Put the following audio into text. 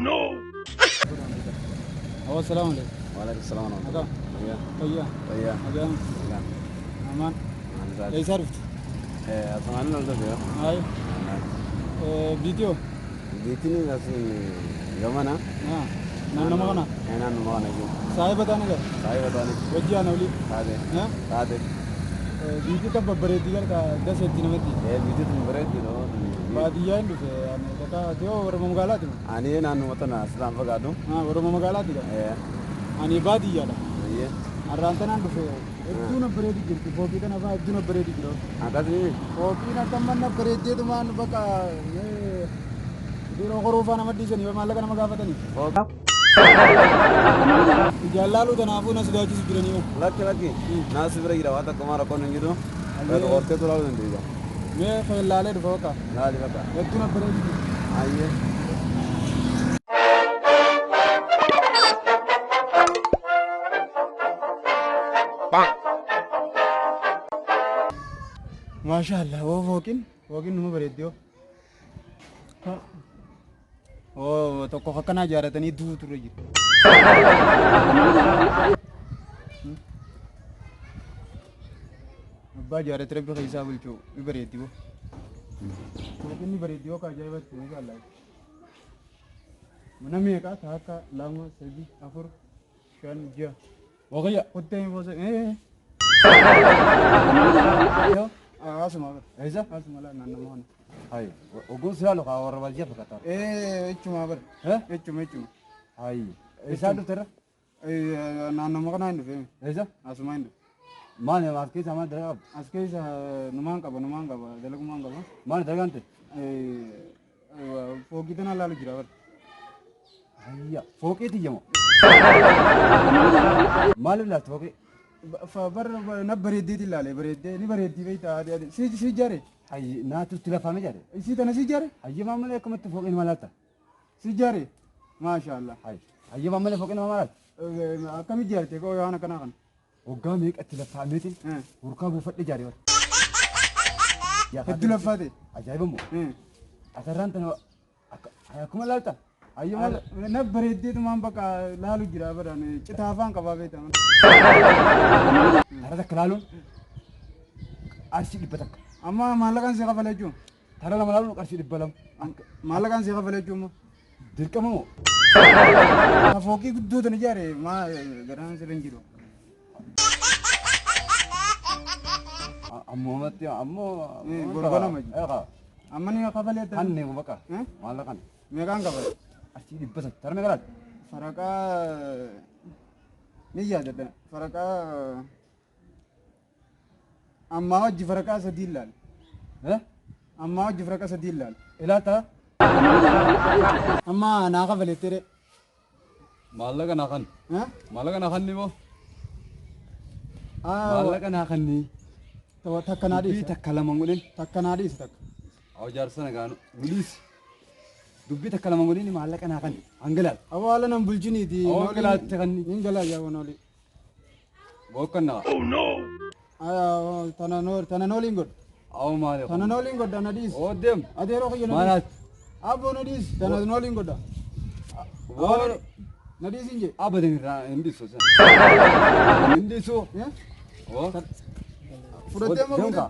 Oh, assalamualaikum. Waalaikumsalam Ada. Iya. Iya. Iya. Ada. Iya. Aman. Manzal. Ay sarft. Asangan nol tuh ya. Ay. Video. Gitu nih kasih gimana? Nah. Nana mana? Enak mana gitu. Saya बताने का. Saya बताने. Wajah nauli. Ada. Hah? Ada. Video tak berbeda kan 10 दिन में थी. Video tuh berat gitu. Badia itu ya. Kata dia orang Mangala tu. Ani nanu mata na selam pagado. Ah, orang Mangala tu. Ani badia dah. Iya. Arantanan tu. Itu na beredi gitu. Bobi kan apa itu na beredi gitu. Ada sih. Bobi na teman na beredi tu mana baka. Dia orang Rufana mati sini. Malah kan nama apa tadi? Jalalu dan aku nasi gaji sekitar ni. Laki. Nasi berapa kira? Wata kemana kau nenggi tu? Kalau orte tu lalu nanti juga. मैं फिर लाले डबो का Lali bapa. एक दिन बरेदी Aye. माशाअल्लाह वो वोकिन नुम बरेदी हो ओ तो को हकना जा रहा था नहीं दूध रही अब्बा जा रहे तेरे पे कैसा बोल चो बरेदी हो वोकिन नहीं बरेदी हो का जाए बस नहीं का लाइक मना में का लामा सदी अफर शान जिया हो गया कुत्ते हैं वो से yo asma Aiza? asma la nanna mohon Hai. Ogun selalu kau orang wajib berkata. cuma ber cuma Hai. Aiza tu tera? nanna mohon aja fe Aiza? asma itu Mana maski sama tera? aske sa numang kaba dalam numang kaba Mana tera ganti? fogi tu na lalu jira ber Iya. Foke ti jamo. Malu lah foke. fabar na beredi di lalu beredi ni beredi be ta si jare Hai. Na tu tila faham jare. si tanah si jare Hai. Mama le kamu tu foke ni malata. si jare masyaallah Hai. Hai. Mama le foke ni malat. kami jare te ko yana kana kan Ogga me qatila fahmetin. Urka bu fadde jare wat. Ya heddula fate Ajaib mo. Asaran tan akuma lalta. ayo na beredi tu mam baka lalu jira ber ani citafan kaba be ta Arada kalalun. Arsi dibatak. amma malakan si kafale ju Tara la malalun arsi dibalam. malakan si kafale ju mo Dirkamu. ka foki guddu tan jare ma garan sirin jiro Ammo mati ammo. Gorgona maju. Eka. amma ni kafale ta Kan ne baka. Malakan. megan kafale Arsi dibatak. Tara me galat. faraka ni ya da faraka amma wajhi faraka sadilal amma wajhi faraka sadilal Ilata. amma na kafale tere Malakan akan. Malakan akan ni mo. ah Malakan akan ni. to takkanadi Dubbi takkalamangulin. takkanadi tak Awajar sana gano. Bilis. Dubbi takkalamangulin ni malakan akan. Anggalal. awala nan buljini di Anggalal takan ni. ingala ya wonoli Bokan na. aya tananoli ngod Aw male. tananoli ngod danadis Oh dem. adero ko yona Malat. abo nadis tananoli ngod War. nadis inje Abadin ra indi so san. Indi so. ya Oh. furate mo Dem ka.